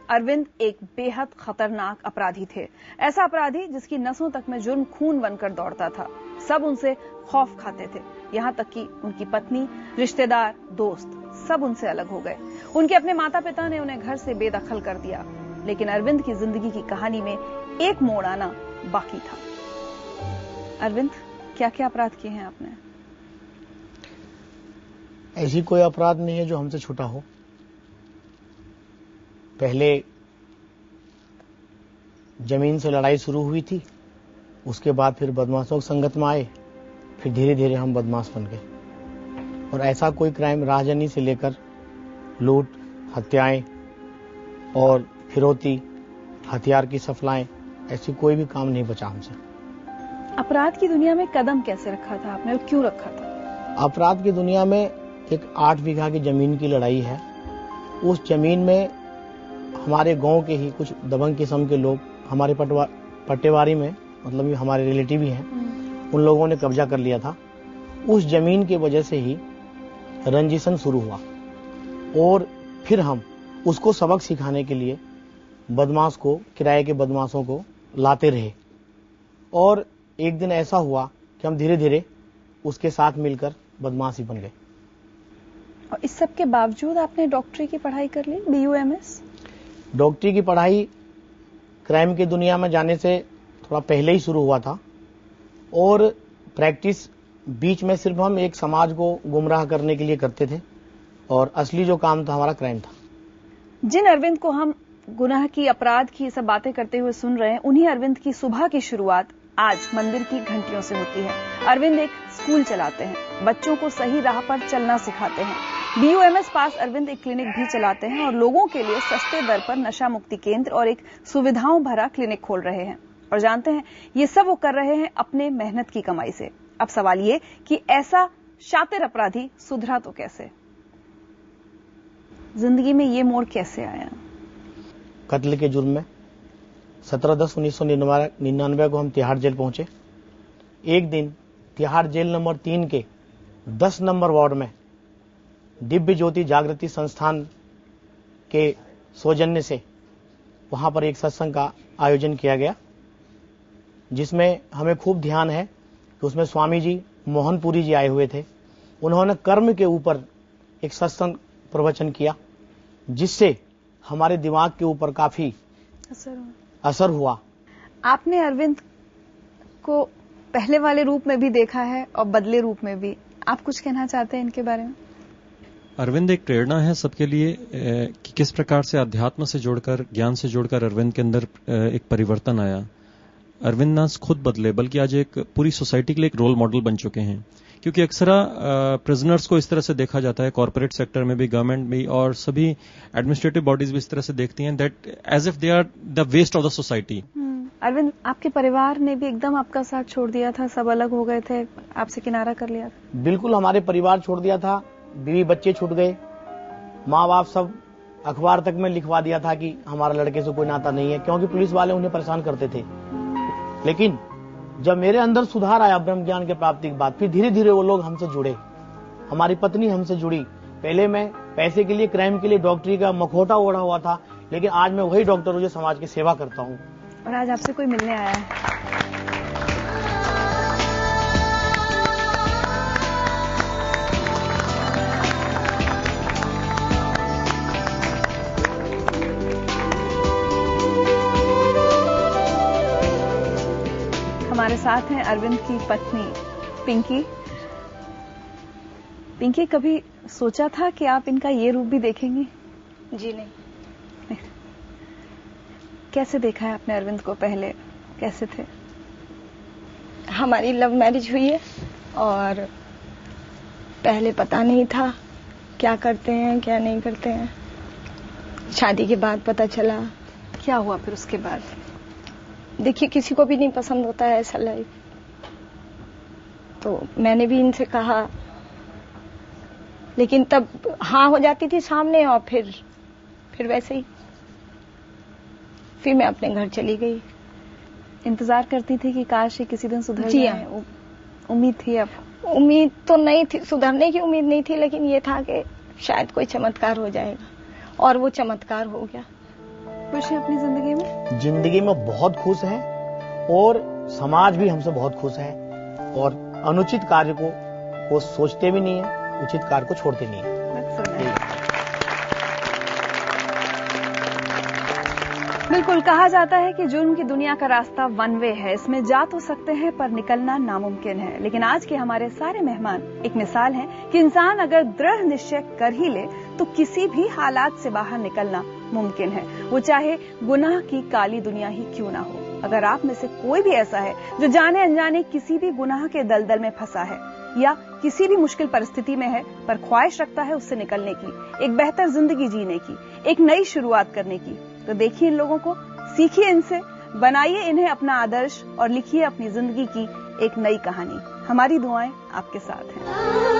अरविंद एक बेहद खतरनाक अपराधी थे। ऐसा अपराधी जिसकी नसों तक में जुर्म खून बनकर दौड़ता था। सब उनसे खौफ खाते थे, यहाँ तक कि उनकी पत्नी, रिश्तेदार, दोस्त सब उनसे अलग हो गए। उनके अपने माता पिता ने उन्हें घर से बेदखल कर दिया। लेकिन अरविंद की जिंदगी की कहानी में एक मोड़ आना बाकी था। अरविंद, क्या क्या अपराध किए हैं आपने? ऐसी कोई अपराध नहीं है जो हमसे छूटा हो। पहले जमीन से लड़ाई शुरू हुई थी, उसके बाद फिर बदमाशों की संगत में आए, फिर धीरे धीरे हम बदमाश बन गए। और ऐसा कोई क्राइम राहजनी से लेकर लूट, हत्याएं और फिरौती, हथियार की सप्लाएं, ऐसी कोई भी काम नहीं बचा हमसे। अपराध की दुनिया में कदम कैसे रखा था आपने और क्यों रखा था? अपराध की दुनिया में एक 8 बीघा की जमीन की लड़ाई है। उस जमीन में हमारे गांव के ही कुछ दबंग किस्म के लोग, हमारे पट्टेवारी में, मतलब हमारे रिलेटिव ही हैं, उन लोगों ने कब्जा कर लिया था। उस जमीन की वजह से ही रंजिशन शुरू हुआ और फिर हम उसको सबक सिखाने के लिए बदमाश को, किराए के बदमाशों को लाते रहे। और एक दिन ऐसा हुआ कि हम धीरे धीरे उसके साथ मिलकर बदमाश ही बन गए। और इस सब के बावजूद आपने डॉक्टरी की पढ़ाई कर ली, BUMS? डॉक्टरी की पढ़ाई क्राइम की दुनिया में जाने से थोड़ा पहले ही शुरू हुआ था और प्रैक्टिस बीच में सिर्फ हम एक समाज को गुमराह करने के लिए करते थे और असली जो काम था हमारा क्राइम था। जिन अरविंद को हम गुनाह की, अपराध की सब बातें करते हुए सुन रहे हैं, उन्हीं अरविंद की सुबह की शुरुआत आज मंदिर की घंटियों से होती है। अरविंद एक स्कूल चलाते हैं, बच्चों को सही राह पर चलना सिखाते हैं। BUMS पास अरविंद एक क्लिनिक भी चलाते हैं और लोगों के लिए सस्ते दर पर नशा मुक्ति केंद्र और एक सुविधाओं भरा क्लिनिक खोल रहे हैं। और जानते हैं, ये सब वो कर रहे हैं अपने मेहनत की कमाई से। अब सवाल ये कि ऐसा शातिर अपराधी सुधरा तो कैसे? जिंदगी में ये मोड़ कैसे आया? कत्ल के जुर्म में 17/10/1999 को हम तिहाड़ जेल पहुंचे। एक दिन तिहाड़ जेल नंबर 3 के 10 नंबर वार्ड में दिव्य ज्योति जागृति संस्थान के सौजन्य से वहां पर एक सत्संग का आयोजन किया गया, जिसमें हमें खूब ध्यान है कि उसमें स्वामी जी मोहनपुरी जी आए हुए थे। उन्होंने कर्म के ऊपर एक सत्संग प्रवचन किया, जिससे हमारे दिमाग के ऊपर काफी असर हुआ। आपने अरविंद को पहले वाले रूप में भी देखा है और बदले रूप में भी। आप कुछ कहना चाहते हैं इनके बारे में? अरविंद एक प्रेरणा है सबके लिए कि किस प्रकार से अध्यात्म से जोड़कर, ज्ञान से जोड़कर अरविंद के अंदर एक परिवर्तन आया। अरविंद ना खुद बदले बल्कि आज एक पूरी सोसाइटी के लिए एक रोल मॉडल बन चुके हैं। क्योंकि अक्सर प्रिजनर्स को इस तरह से देखा जाता है, कॉर्पोरेट सेक्टर में भी, गवर्नमेंट भी, और सभी एडमिनिस्ट्रेटिव बॉडीज भी इस तरह से देखती हैं that as if they are the waste of the society. Arvind, आपके परिवार ने भी एकदम आपका साथ छोड़ दिया था, सब अलग हो गए थे, आपसे किनारा कर लिया था? बिल्कुल, हमारे परिवार छोड़ दिया था, बीवी बच्चे छूट गए, माँ बाप सब। अखबार तक में लिखवा दिया था कि हमारा लड़के से कोई नाता नहीं है, क्योंकि पुलिस वाले उन्हें परेशान करते थे। लेकिन जब मेरे अंदर सुधार आया ब्रह्म ज्ञान के प्राप्ति के बाद, फिर धीरे धीरे वो लोग हमसे जुड़े, हमारी पत्नी हमसे जुड़ी। पहले मैं पैसे के लिए, क्राइम के लिए डॉक्टरी का मखौटा ओढ़ा हुआ था, लेकिन आज मैं वही डॉक्टर हूँ जो समाज की सेवा करता हूँ। और आज आपसे कोई मिलने आया है। हमारे साथ हैं अरविंद की पत्नी पिंकी। पिंकी, कभी सोचा था कि आप इनका ये रूप भी देखेंगी? जी नहीं। कैसे देखा है आपने अरविंद को? पहले कैसे थे? हमारी लव मैरिज हुई है और पहले पता नहीं था क्या करते हैं क्या नहीं करते हैं। शादी के बाद पता चला। क्या हुआ फिर उसके बाद? देखिए, किसी को भी नहीं पसंद होता है ऐसा लाइफ। तो मैंने भी इनसे कहा, लेकिन तब हाँ हो जाती थी सामने और फिर वैसे ही फिर मैं अपने घर चली गई। इंतजार करती थी कि काश ये किसी दिन सुधर जी जाए? उम्मीद थी? अब उम्मीद तो नहीं थी, सुधरने की उम्मीद नहीं थी, लेकिन ये था कि शायद कोई चमत्कार हो जाएगा, और वो चमत्कार हो गया। खुश हैं अपनी जिंदगी में? जिंदगी में बहुत खुश हैं और समाज भी हमसे बहुत खुश है और अनुचित कार्य को सोचते भी नहीं है, उचित कार्य को छोड़ते नहीं है। बिल्कुल, कहा जाता है कि जुर्म की दुनिया का रास्ता वन वे है, इसमें जा तो सकते हैं पर निकलना नामुमकिन है। लेकिन आज के हमारे सारे मेहमान एक मिसाल हैं कि इंसान अगर दृढ़ निश्चय कर ही ले तो किसी भी हालात से बाहर निकलना मुमकिन है, वो चाहे गुनाह की काली दुनिया ही क्यों ना हो। अगर आप में से कोई भी ऐसा है जो जाने अनजाने किसी भी गुनाह के दलदल में फंसा है या किसी भी मुश्किल परिस्थिति में है पर ख्वाहिश रखता है उससे निकलने की, एक बेहतर जिंदगी जीने की, एक नई शुरुआत करने की, तो देखिए इन लोगों को, सीखिए इनसे, बनाइए इन्हें अपना आदर्श और लिखिए अपनी जिंदगी की एक नई कहानी। हमारी दुआएं आपके साथ हैं।